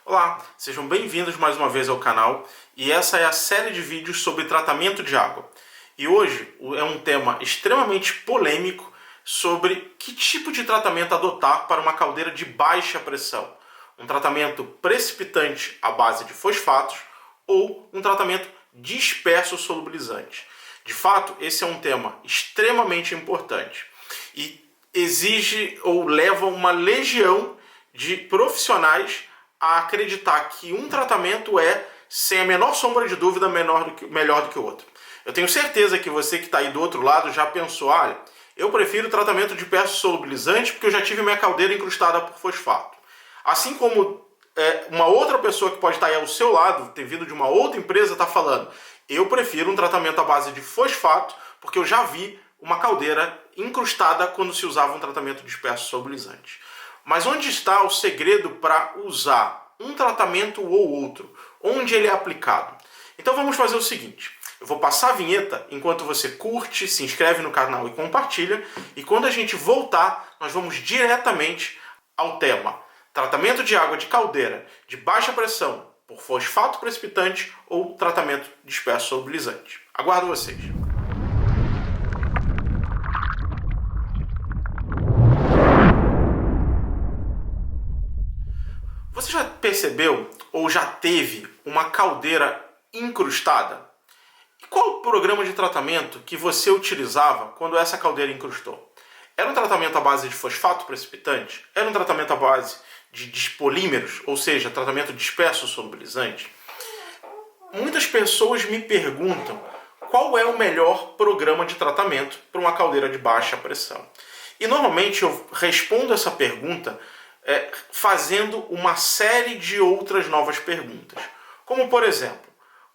Olá, sejam bem-vindos mais uma vez ao canal e essa é a série de vídeos sobre tratamento de água. E hoje é um tema extremamente polêmico sobre que tipo de tratamento adotar para uma caldeira de baixa pressão. Um tratamento precipitante à base de fosfatos ou um tratamento disperso solubilizante. De fato, esse é um tema extremamente importante e exige ou leva uma legião de profissionais a acreditar que um tratamento é, sem a menor sombra de dúvida, melhor do que o outro. Eu tenho certeza que você que está aí do outro lado já pensou, olha, eu prefiro o tratamento de disperso solubilizante porque eu já tive minha caldeira incrustada por fosfato. Assim como uma outra pessoa que pode estar aí ao seu lado, ter vindo de uma outra empresa, está falando, eu prefiro um tratamento à base de fosfato porque eu já vi uma caldeira incrustada quando se usava um tratamento disperso solubilizante. Mas onde está o segredo para usar um tratamento ou outro? Onde ele é aplicado? Então vamos fazer o seguinte. Eu vou passar a vinheta enquanto você curte, se inscreve no canal e compartilha. E quando a gente voltar, nós vamos diretamente ao tema. Tratamento de água de caldeira de baixa pressão por fosfato precipitante ou tratamento disperso solubilizante. Aguardo vocês. Você já percebeu ou já teve uma caldeira incrustada? E qual o programa de tratamento que você utilizava quando essa caldeira incrustou? Era um tratamento à base de fosfato precipitante? Era um tratamento à base de dispolímeros, ou seja, tratamento disperso solubilizante? Muitas pessoas me perguntam qual é o melhor programa de tratamento para uma caldeira de baixa pressão. E normalmente eu respondo essa pergunta fazendo uma série de outras novas perguntas. Como, por exemplo,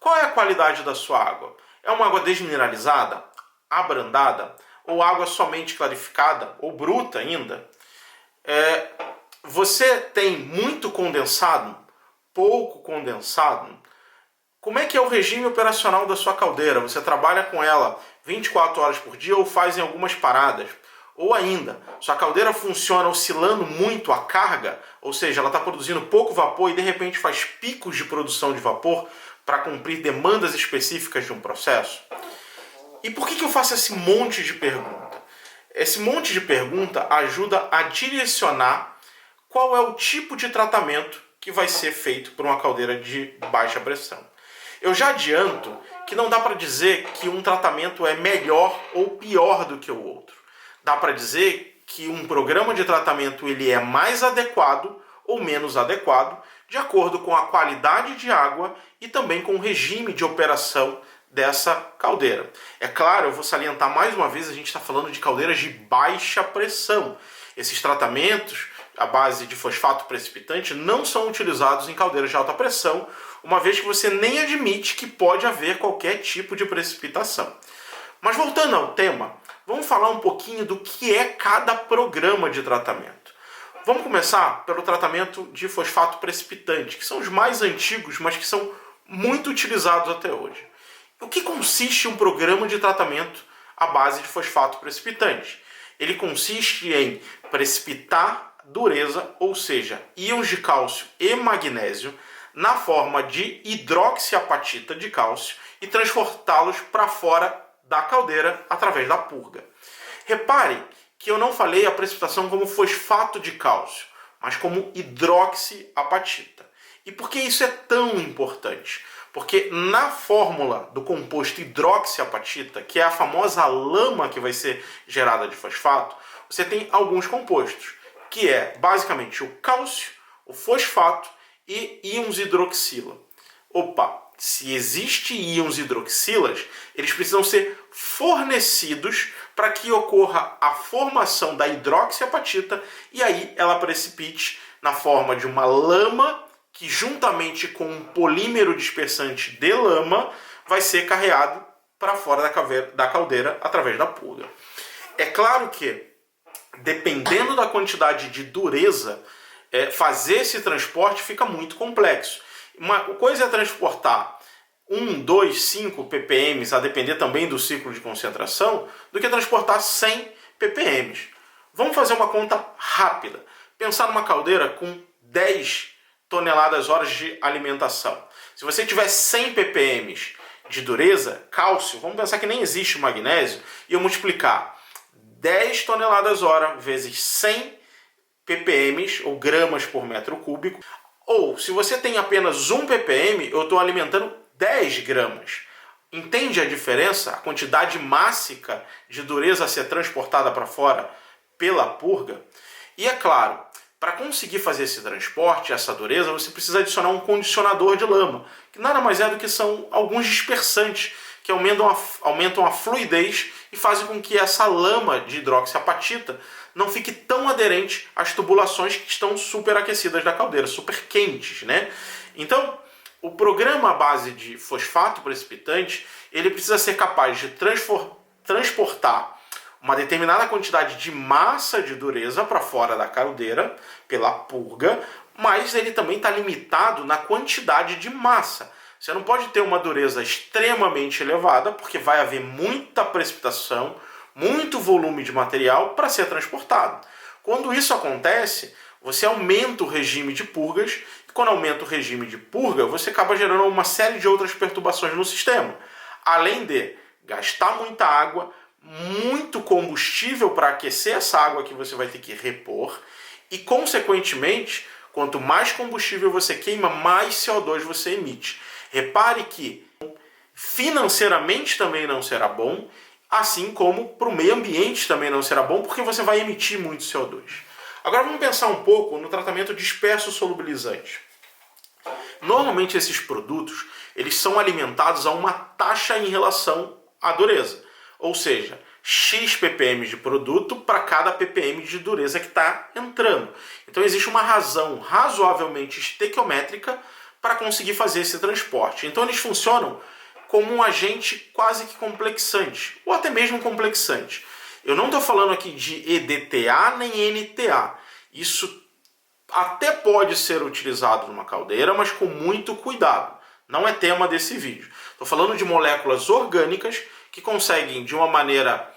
qual é a qualidade da sua água? É uma água desmineralizada, abrandada, ou água somente clarificada, ou bruta ainda? Você tem muito condensado? Pouco condensado? Como é que é o regime operacional da sua caldeira? Você trabalha com ela 24 horas por dia ou faz em algumas paradas? Ou ainda, sua caldeira funciona oscilando muito a carga, ou seja, ela está produzindo pouco vapor e de repente faz picos de produção de vapor para cumprir demandas específicas de um processo? E por que eu faço esse monte de pergunta? Esse monte de pergunta ajuda a direcionar qual é o tipo de tratamento que vai ser feito por uma caldeira de baixa pressão. Eu já adianto que não dá para dizer que um tratamento é melhor ou pior do que o outro. Dá para dizer que um programa de tratamento ele é mais adequado ou menos adequado de acordo com a qualidade de água e também com o regime de operação dessa caldeira. É claro, eu vou salientar mais uma vez, a gente está falando de caldeiras de baixa pressão. Esses tratamentos à base de fosfato precipitante não são utilizados em caldeiras de alta pressão, uma vez que você nem admite que pode haver qualquer tipo de precipitação. Mas voltando ao tema, vamos falar um pouquinho do que é cada programa de tratamento. Vamos começar pelo tratamento de fosfato precipitante, que são os mais antigos, mas que são muito utilizados até hoje. O que consiste um programa de tratamento à base de fosfato precipitante? Ele consiste em precipitar dureza, ou seja, íons de cálcio e magnésio, na forma de hidroxiapatita de cálcio e transportá-los para fora da caldeira através da purga. Repare que eu não falei a precipitação como fosfato de cálcio, mas como hidroxiapatita. E por que isso é tão importante? Porque na fórmula do composto hidroxiapatita, que é a famosa lama que vai ser gerada de fosfato, você tem alguns compostos, que é basicamente o cálcio, o fosfato e íons hidroxila. Se existe íons hidroxilas, eles precisam ser fornecidos para que ocorra a formação da hidroxiapatita e aí ela precipite na forma de uma lama que juntamente com um polímero dispersante de lama vai ser carreado para fora da caldeira através da purga. É claro que, dependendo da quantidade de dureza, fazer esse transporte fica muito complexo. Uma coisa é transportar 1, 2, 5 ppm, a depender também do ciclo de concentração, do que transportar 100 ppm. Vamos fazer uma conta rápida. Pensar numa caldeira com 10 toneladas horas de alimentação. Se você tiver 100 ppm de dureza, cálcio, vamos pensar que nem existe magnésio, e eu multiplicar 10 toneladas hora vezes 100 ppm, ou gramas por metro cúbico, ou se você tem apenas 1 ppm, eu estou alimentando 10 gramas. Entende a diferença? A quantidade mássica de dureza a ser transportada para fora pela purga? E é claro, para conseguir fazer esse transporte, essa dureza, você precisa adicionar um condicionador de lama, que nada mais é do que são alguns dispersantes que aumentam a fluidez e fazem com que essa lama de hidroxiapatita não fique tão aderente às tubulações que estão superaquecidas da caldeira, super quentes, né? Então, o programa à base de fosfato precipitante, ele precisa ser capaz de transportar uma determinada quantidade de massa de dureza para fora da caldeira pela purga, mas ele também está limitado na quantidade de massa. Você não pode ter uma dureza extremamente elevada, porque vai haver muita precipitação, muito volume de material para ser transportado. Quando isso acontece, você aumenta o regime de purgas, e quando aumenta o regime de purga, você acaba gerando uma série de outras perturbações no sistema. Além de gastar muita água, muito combustível para aquecer essa água que você vai ter que repor, e consequentemente, quanto mais combustível você queima, mais CO2 você emite. Repare que financeiramente também não será bom, assim como para o meio ambiente também não será bom, porque você vai emitir muito CO2. Agora vamos pensar um pouco no tratamento disperso solubilizante. Normalmente esses produtos eles são alimentados a uma taxa em relação à dureza, ou seja, X ppm de produto para cada ppm de dureza que está entrando. Então existe uma razão razoavelmente estequiométrica para conseguir fazer esse transporte. Então eles funcionam como um agente quase que complexante, ou até mesmo complexante. Eu não estou falando aqui de EDTA nem NTA. Isso até pode ser utilizado numa caldeira, mas com muito cuidado. Não é tema desse vídeo. Estou falando de moléculas orgânicas que conseguem, de uma maneira,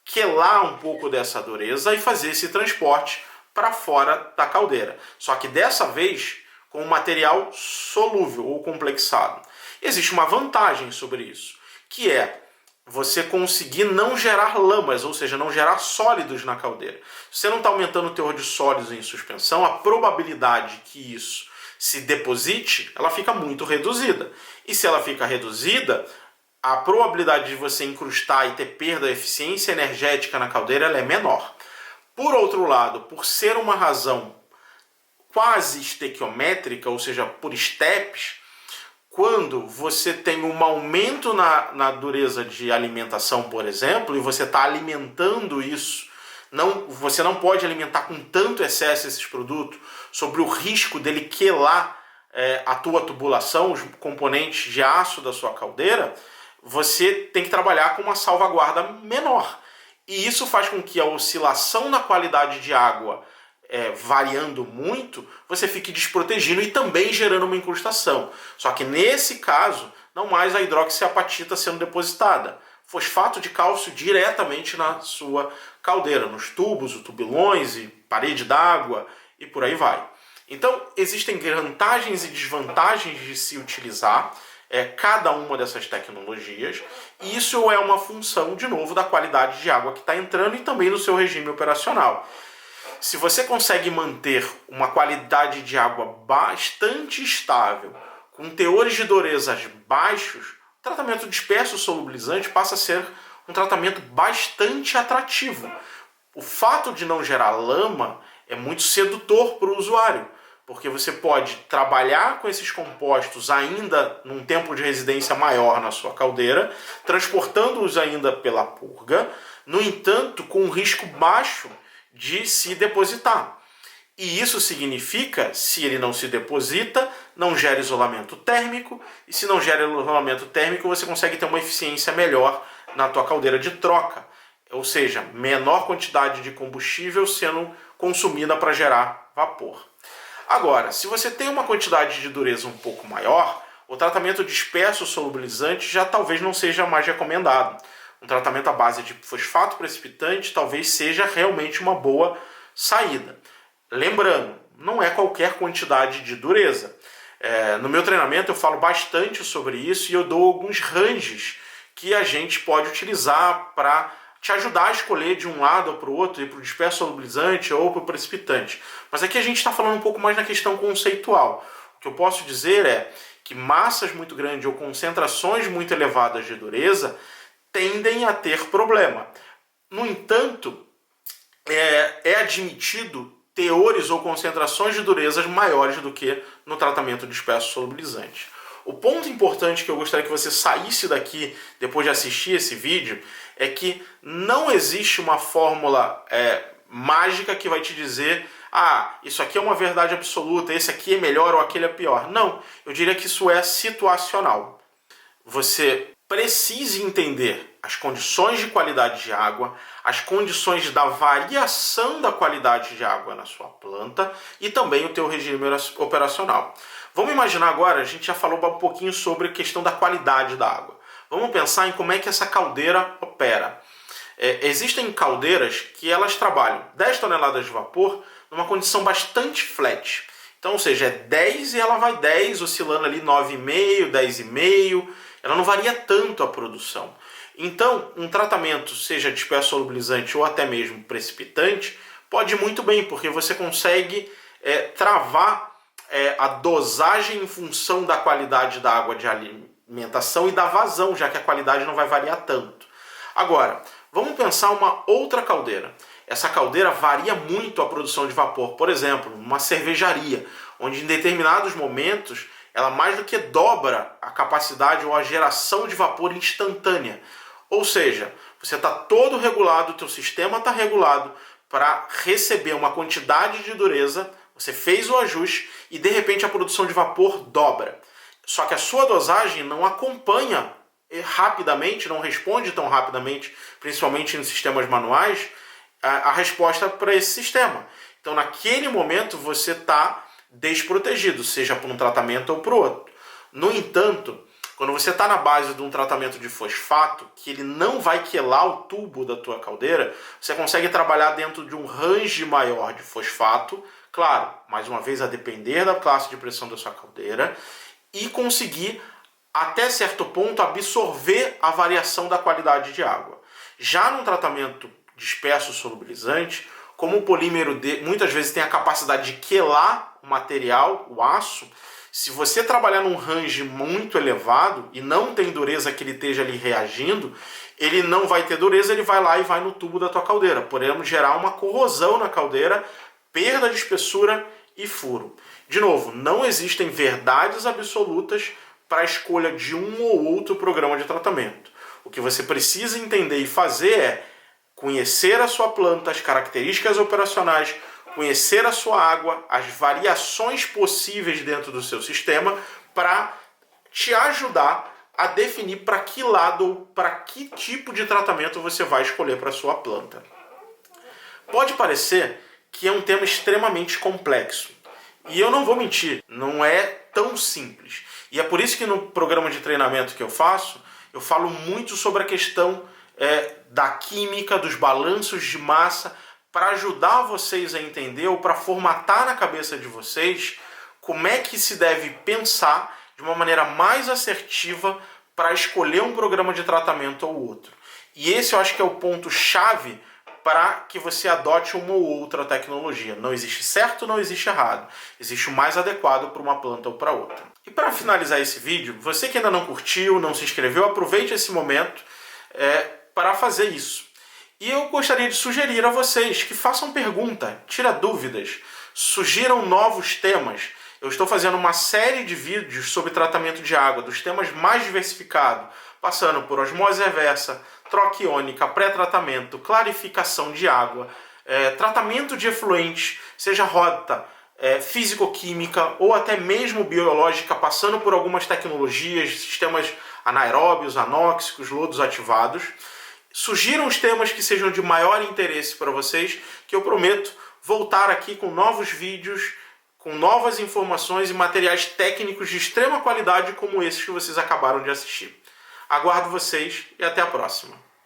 quelar um pouco dessa dureza e fazer esse transporte para fora da caldeira. Só que dessa vez com um material solúvel ou complexado. Existe uma vantagem sobre isso, que é você conseguir não gerar lamas, ou seja, não gerar sólidos na caldeira. Se você não está aumentando o teor de sólidos em suspensão, a probabilidade que isso se deposite, ela fica muito reduzida. E se ela fica reduzida, a probabilidade de você incrustar e ter perda de eficiência energética na caldeira ela é menor. Por outro lado, por ser uma razão quase estequiométrica, ou seja, por steps, quando você tem um aumento na dureza de alimentação, por exemplo, e você está alimentando isso, você não pode alimentar com tanto excesso esses produtos, sobre o risco dele quelar a tua tubulação, os componentes de aço da sua caldeira, você tem que trabalhar com uma salvaguarda menor. E isso faz com que a oscilação na qualidade de água variando muito, você fique desprotegido e também gerando uma incrustação. Só que nesse caso, não mais a hidroxiapatita sendo depositada. Fosfato de cálcio diretamente na sua caldeira, nos tubos, os tubilões e parede d'água e por aí vai. Então, existem vantagens e desvantagens de se utilizar cada uma dessas tecnologias, e isso é uma função, de novo, da qualidade de água que está entrando e também do seu regime operacional. Se você consegue manter uma qualidade de água bastante estável, com teores de durezas baixos, o tratamento disperso solubilizante passa a ser um tratamento bastante atrativo. O fato de não gerar lama é muito sedutor para o usuário, porque você pode trabalhar com esses compostos ainda num tempo de residência maior na sua caldeira, transportando-os ainda pela purga, no entanto, com um risco baixo de se depositar. E isso significa, se ele não se deposita, não gera isolamento térmico, e se não gera isolamento térmico, você consegue ter uma eficiência melhor na tua caldeira de troca, ou seja, menor quantidade de combustível sendo consumida para gerar vapor. Agora, se você tem uma quantidade de dureza um pouco maior, o tratamento disperso solubilizante já talvez não seja mais recomendado. Um tratamento à base de fosfato precipitante talvez seja realmente uma boa saída. Lembrando, não é qualquer quantidade de dureza. No meu treinamento eu falo bastante sobre isso e eu dou alguns ranges que a gente pode utilizar para te ajudar a escolher de um lado ou para o outro, ir para o disperso solubilizante ou para o precipitante. Mas aqui a gente está falando um pouco mais na questão conceitual. O que eu posso dizer é que massas muito grandes ou concentrações muito elevadas de dureza tendem a ter problema. No entanto, é admitido teores ou concentrações de durezas maiores do que no tratamento disperso solubilizante. O ponto importante que eu gostaria que você saísse daqui depois de assistir esse vídeo é que não existe uma fórmula mágica que vai te dizer isso aqui é uma verdade absoluta, esse aqui é melhor ou aquele é pior. Não, eu diria que isso é situacional. Você precisa entender as condições de qualidade de água, as condições da variação da qualidade de água na sua planta e também o teu regime operacional. Vamos imaginar agora, a gente já falou um pouquinho sobre a questão da qualidade da água. Vamos pensar em como é que essa caldeira opera. Existem caldeiras que elas trabalham 10 toneladas de vapor numa condição bastante flat. Então, ou seja, é 10 e ela vai 10, oscilando ali 9,5, 10,5. Ela não varia tanto a produção. Então, um tratamento, seja disperso solubilizante ou até mesmo precipitante, pode ir muito bem, porque você consegue travar a dosagem em função da qualidade da água de alimentação e da vazão, já que a qualidade não vai variar tanto. Agora, vamos pensar uma outra caldeira. Essa caldeira varia muito a produção de vapor. Por exemplo, uma cervejaria, onde em determinados momentos ela mais do que dobra a capacidade ou a geração de vapor instantânea. Ou seja, você está todo regulado, o teu sistema está regulado para receber uma quantidade de dureza, você fez o ajuste e de repente a produção de vapor dobra. Só que a sua dosagem não acompanha rapidamente, não responde tão rapidamente, principalmente em sistemas manuais, a resposta para esse sistema. Então naquele momento você está desprotegido, seja por um tratamento ou por outro. No entanto, quando você está na base de um tratamento de fosfato, que ele não vai quelar o tubo da tua caldeira, você consegue trabalhar dentro de um range maior de fosfato, claro, mais uma vez a depender da classe de pressão da sua caldeira, e conseguir, até certo ponto, absorver a variação da qualidade de água. Já no tratamento disperso solubilizante, como o polímero muitas vezes tem a capacidade de quelar o material, o aço, se você trabalhar num range muito elevado e não tem dureza que ele esteja ali reagindo, ele não vai ter dureza, ele vai lá e vai no tubo da tua caldeira. Podemos gerar uma corrosão na caldeira, perda de espessura e furo. De novo, não existem verdades absolutas para a escolha de um ou outro programa de tratamento. O que você precisa entender e fazer é conhecer a sua planta, as características operacionais, conhecer a sua água, as variações possíveis dentro do seu sistema para te ajudar a definir para que lado ou para que tipo de tratamento você vai escolher para a sua planta. Pode parecer que é um tema extremamente complexo. E eu não vou mentir, não é tão simples. E é por isso que no programa de treinamento que eu faço, eu falo muito sobre a questão da química, dos balanços de massa, para ajudar vocês a entender ou para formatar na cabeça de vocês como é que se deve pensar de uma maneira mais assertiva para escolher um programa de tratamento ou outro. E esse eu acho que é o ponto-chave para que você adote uma ou outra tecnologia. Não existe certo, não existe errado. Existe o mais adequado para uma planta ou para outra. E para finalizar esse vídeo, você que ainda não curtiu, não se inscreveu, aproveite esse momento para fazer isso. E eu gostaria de sugerir a vocês que façam pergunta, tira dúvidas, sugiram novos temas. Eu estou fazendo uma série de vídeos sobre tratamento de água, dos temas mais diversificados, passando por osmose reversa, troca iônica, pré-tratamento, clarificação de água, tratamento de efluentes, seja rota físico-química ou até mesmo biológica, passando por algumas tecnologias, sistemas anaeróbios, anóxicos, lodos ativados. Sugiram os temas que sejam de maior interesse para vocês, que eu prometo voltar aqui com novos vídeos, com novas informações e materiais técnicos de extrema qualidade como esses que vocês acabaram de assistir. Aguardo vocês e até a próxima.